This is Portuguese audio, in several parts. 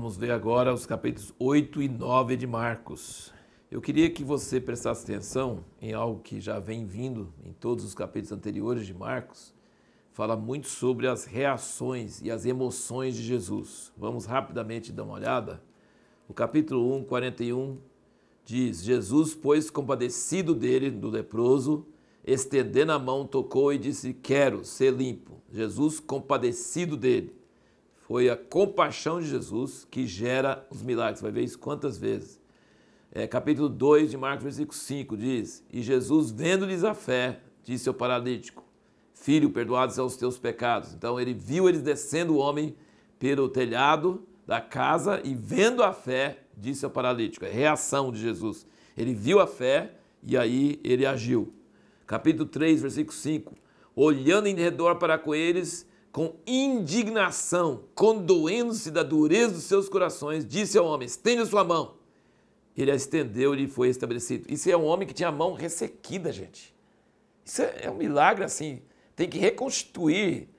Vamos ver agora os capítulos 8 e 9 de Marcos. Eu queria que você prestasse atenção em algo que já vem vindo em todos os capítulos anteriores de Marcos. Fala muito sobre as reações e as emoções de Jesus. Vamos rapidamente dar uma olhada. O capítulo 1, 41 diz: Jesus, pois, compadecido dele, do leproso, estendendo a mão, tocou e disse: quero ser limpo. Jesus, compadecido dele. Foi a compaixão de Jesus que gera os milagres. Você vai ver isso quantas vezes. Capítulo 2 de Marcos, versículo 5 diz: e Jesus, vendo-lhes a fé, disse ao paralítico: filho, perdoados são os teus pecados. Então ele viu eles descendo o homem pelo telhado da casa e vendo a fé, disse ao paralítico. É reação de Jesus. Ele viu a fé e aí ele agiu. Capítulo 3, versículo 5. Olhando em redor para com eles, com indignação, condoendo-se da dureza dos seus corações, disse ao homem: estende a sua mão. Ele a estendeu e foi estabelecido. Isso é um homem que tinha a mão ressequida, gente. Isso é um milagre assim. Tem que reconstituir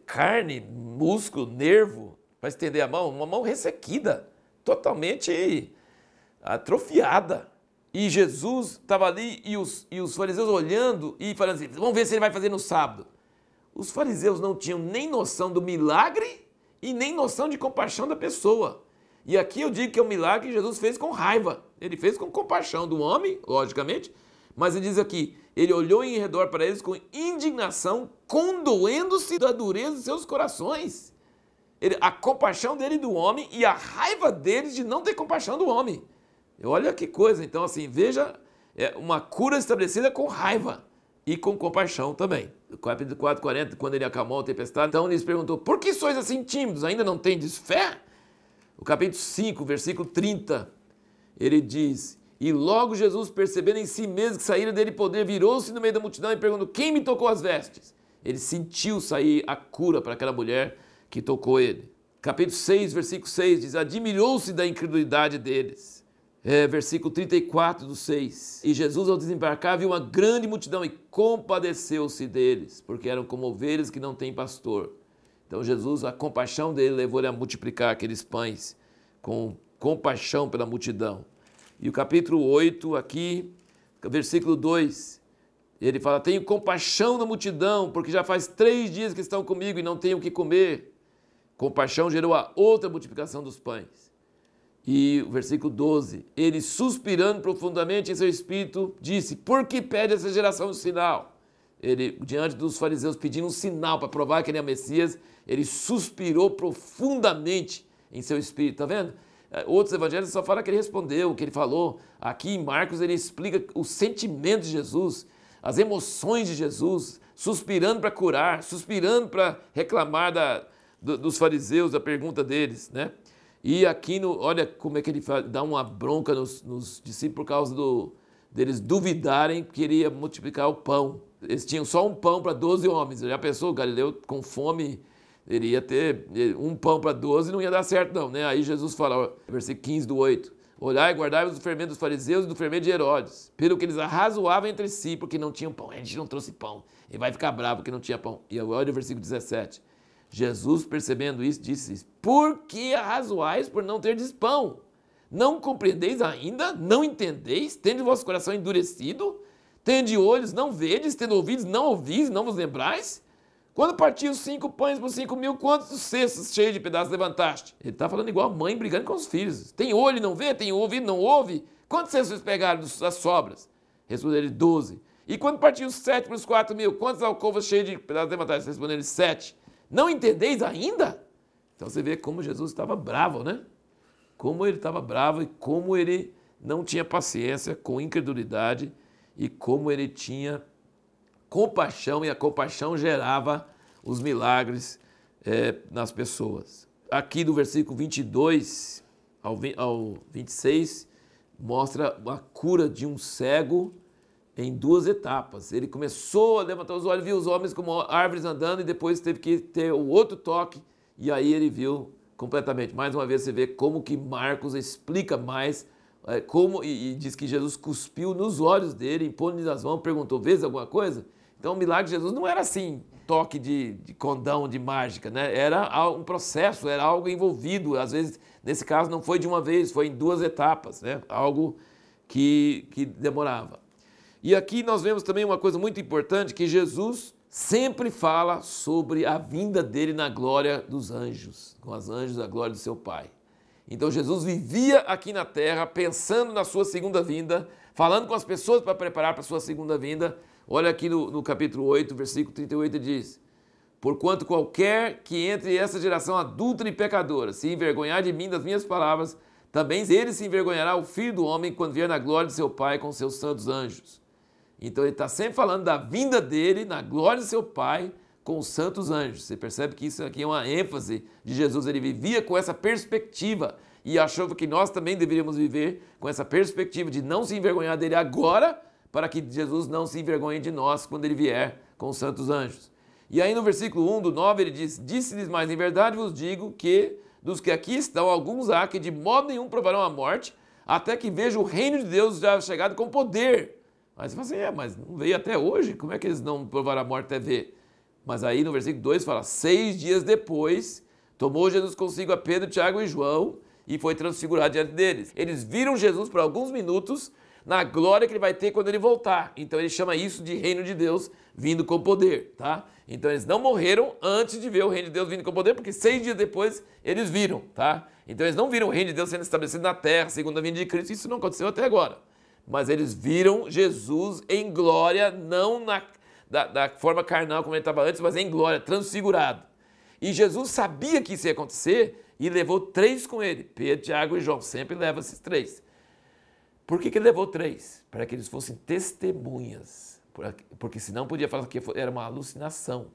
carne, músculo, nervo para estender a mão. Uma mão ressequida, totalmente atrofiada. E Jesus estava ali e os fariseus olhando e falando assim: vamos ver se ele vai fazer no sábado. Os fariseus não tinham nem noção do milagre e nem noção de compaixão da pessoa. E aqui eu digo que é um milagre que Jesus fez com raiva. Ele fez com compaixão do homem, logicamente, mas ele diz aqui: ele olhou em redor para eles com indignação, condoendo-se da dureza dos seus corações. A compaixão dele do homem e a raiva deles de não ter compaixão do homem. Olha que coisa. Então, assim, veja, uma cura estabelecida com raiva e com compaixão também. No capítulo 4, 40, quando ele acalmou a tempestade, então ele lhes perguntou: por que sois assim tímidos? Ainda não tendes fé? O capítulo 5, versículo 30, ele diz: e logo Jesus, percebendo em si mesmo que saíra dele poder, virou-se no meio da multidão e perguntou: quem me tocou as vestes? Ele sentiu sair a cura para aquela mulher que tocou ele. Capítulo 6, versículo 6 diz: admirou-se da incredulidade deles. Versículo 34 do 6. E Jesus, ao desembarcar, viu uma grande multidão e compadeceu-se deles, porque eram como ovelhas que não têm pastor. Então Jesus, a compaixão dele levou ele a multiplicar aqueles pães com compaixão pela multidão. E o capítulo 8 aqui, versículo 2, ele fala: tenho compaixão da multidão, porque já faz 3 dias que estão comigo e não tenho o que comer. Compaixão gerou a outra multiplicação dos pães. E o versículo 12, ele, suspirando profundamente em seu espírito, disse: por que pede essa geração um sinal? Ele, diante dos fariseus pedindo um sinal para provar que ele é Messias, ele suspirou profundamente em seu espírito. Está vendo? Outros evangelhos só falam que ele respondeu, que ele falou. Aqui em Marcos ele explica o sentimento de Jesus, as emoções de Jesus, suspirando para curar, suspirando para reclamar dos fariseus, da pergunta deles, né? E aqui, olha como é que ele dá uma bronca nos discípulos por causa deles duvidarem que ele ia multiplicar o pão. Eles tinham só um pão para 12 homens. Já pensou, Galileu com fome, ele ia ter um pão para 12, não ia dar certo não, né? Aí Jesus fala, versículo 15 do 8, olhai e guardai-vos do fermento dos fariseus e do fermento de Herodes, pelo que eles arrazoavam entre si, porque não tinham pão. A gente não trouxe pão, ele vai ficar bravo porque não tinha pão. E olha o versículo 17, Jesus, percebendo isso, disse: por que arrazoais por não terdes pão? Não compreendeis ainda? Não entendeis? Tende o vosso coração endurecido? Tende olhos, não vedes? Tende ouvidos, não ouvis? Não vos lembrais? Quando partiu os 5 pães por 5.000, quantos cestos cheios de pedaços levantaste? Ele está falando igual a mãe brigando com os filhos. Tem olho e não vê? Tem ouvido e não ouve? Quantos cestos pegaram das sobras? Respondeu ele: 12. E quando partiu os 7 para os 4.000, quantas alcovas cheias de pedaços levantaste? Respondeu ele: 7. Não entendeis ainda? Então você vê como Jesus estava bravo, né? Como ele estava bravo e como ele não tinha paciência, com incredulidade, e como ele tinha compaixão, e a compaixão gerava os milagres nas pessoas. Aqui do versículo 22 ao 26, mostra a cura de um cego em 2 etapas. Ele começou a levantar os olhos, viu os homens como árvores andando, e depois teve que ter o outro toque, e aí ele viu completamente. Mais uma vez você vê como que Marcos explica mais, e diz que Jesus cuspiu nos olhos dele, impondo-lhes as mãos, perguntou: vês alguma coisa? Então o milagre de Jesus não era assim, toque de condão, de mágica, né? Era um processo, era algo envolvido. Às vezes, nesse caso, não foi de uma vez, foi em 2 etapas, né? Algo que demorava. E aqui nós vemos também uma coisa muito importante, que Jesus sempre fala sobre a vinda dele na glória dos anjos, com os anjos da glória do seu Pai. Então Jesus vivia aqui na terra pensando na sua segunda vinda, falando com as pessoas para preparar para a sua segunda vinda. Olha aqui no capítulo 8, versículo 38, diz: porquanto qualquer que entre essa geração adúltera e pecadora se envergonhar de mim, das minhas palavras, também ele se envergonhará o Filho do Homem quando vier na glória de seu Pai com seus santos anjos. Então ele está sempre falando da vinda dele na glória de seu Pai com os santos anjos. Você percebe que isso aqui é uma ênfase de Jesus. Ele vivia com essa perspectiva e achou que nós também deveríamos viver com essa perspectiva de não se envergonhar dele agora, para que Jesus não se envergonhe de nós quando ele vier com os santos anjos. E aí no versículo 1 do 9 ele diz: disse-lhes, mas em verdade vos digo que dos que aqui estão, alguns há que de modo nenhum provarão a morte, até que vejam o reino de Deus já chegado com poder. Mas você fala assim, mas não veio até hoje, como é que eles não provaram a morte até ver? Mas aí no versículo 2 fala: 6 dias depois, tomou Jesus consigo a Pedro, Tiago e João e foi transfigurado diante deles. Eles viram Jesus por alguns minutos na glória que ele vai ter quando ele voltar. Então ele chama isso de reino de Deus vindo com poder, tá? Então eles não morreram antes de ver o reino de Deus vindo com poder, porque 6 dias depois eles viram, tá? Então eles não viram o reino de Deus sendo estabelecido na terra, segundo a vinda de Cristo, isso não aconteceu até agora. Mas eles viram Jesus em glória, não da forma carnal como ele estava antes, mas em glória, transfigurado. E Jesus sabia que isso ia acontecer e levou 3 com ele, Pedro, Tiago e João, sempre leva esses 3. Por que ele levou 3? Para que eles fossem testemunhas, porque senão podia falar que era uma alucinação,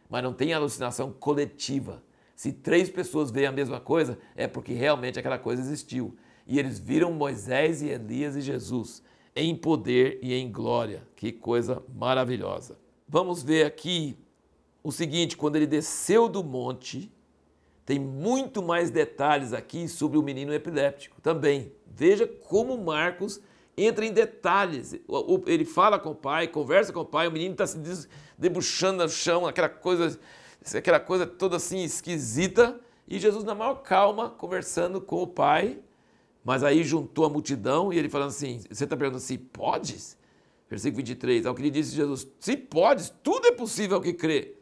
mas não tem alucinação coletiva. Se 3 pessoas veem a mesma coisa, é porque realmente aquela coisa existiu. E eles viram Moisés e Elias e Jesus em poder e em glória. Que coisa maravilhosa. Vamos ver aqui o seguinte: quando ele desceu do monte, tem muito mais detalhes aqui sobre o menino epiléptico também. Veja como Marcos entra em detalhes. Ele fala com o pai, conversa com o pai, o menino está se debuxando no chão, aquela coisa toda assim esquisita, e Jesus na maior calma conversando com o pai. Mas aí juntou a multidão e ele falando assim, você está perguntando assim, podes? Versículo 23, ao que lhe disse Jesus: se podes, tudo é possível ao que crê.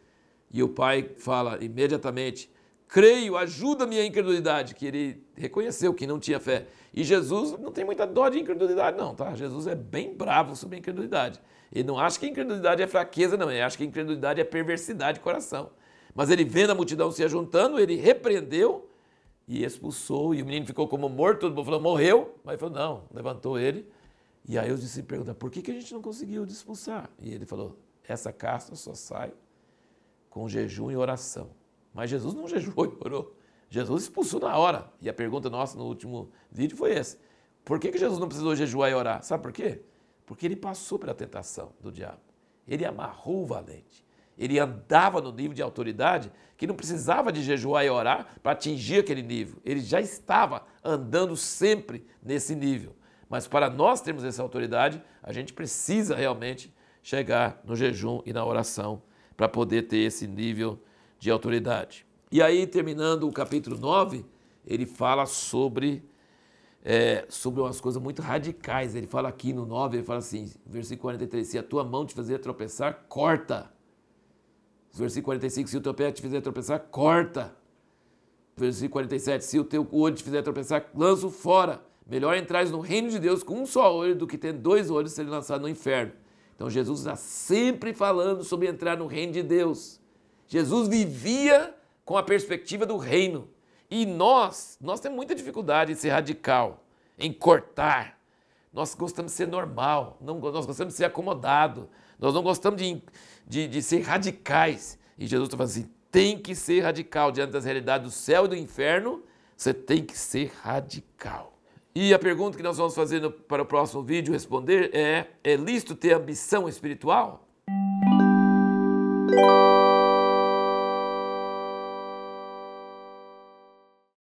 E o pai fala imediatamente: creio, ajuda a minha incredulidade, que ele reconheceu que não tinha fé. E Jesus não tem muita dó de incredulidade não, tá? Jesus é bem bravo sobre a incredulidade. Ele não acha que a incredulidade é fraqueza não, ele acha que a incredulidade é perversidade de coração. Mas ele vendo a multidão se ajuntando, ele repreendeu e expulsou, e o menino ficou como morto. Todo mundo falou, morreu, mas ele falou, não, levantou ele. E aí os discípulos perguntam, por que a gente não conseguiu expulsar? E ele falou, essa casta só sai com jejum e oração. Mas Jesus não jejuou e orou, Jesus expulsou na hora. E a pergunta nossa no último vídeo foi essa: por que Jesus não precisou jejuar e orar? Sabe por quê? Porque ele passou pela tentação do diabo, ele amarrou o valente. Ele andava no nível de autoridade que não precisava de jejuar e orar para atingir aquele nível. Ele já estava andando sempre nesse nível. Mas para nós termos essa autoridade, a gente precisa realmente chegar no jejum e na oração para poder ter esse nível de autoridade. E aí, terminando o capítulo 9, ele fala sobre umas coisas muito radicais. Ele fala aqui no 9, ele fala assim, versículo 43, se a tua mão te fazer tropeçar, corta. Versículo 45, se o teu pé te fizer tropeçar, corta. Versículo 47, se o teu olho te fizer tropeçar, lança-o fora. Melhor entrares no reino de Deus com um só olho do que ter 2 olhos e ser lançado no inferno. Então Jesus está sempre falando sobre entrar no reino de Deus. Jesus vivia com a perspectiva do reino. E nós temos muita dificuldade em ser radical, em cortar. Nós gostamos de ser normal, nós gostamos de ser acomodado, nós não gostamos de ser radicais. E Jesus está falando assim, tem que ser radical diante das realidades do céu e do inferno, você tem que ser radical. E a pergunta que nós vamos fazer para o próximo vídeo responder é lícito ter ambição espiritual?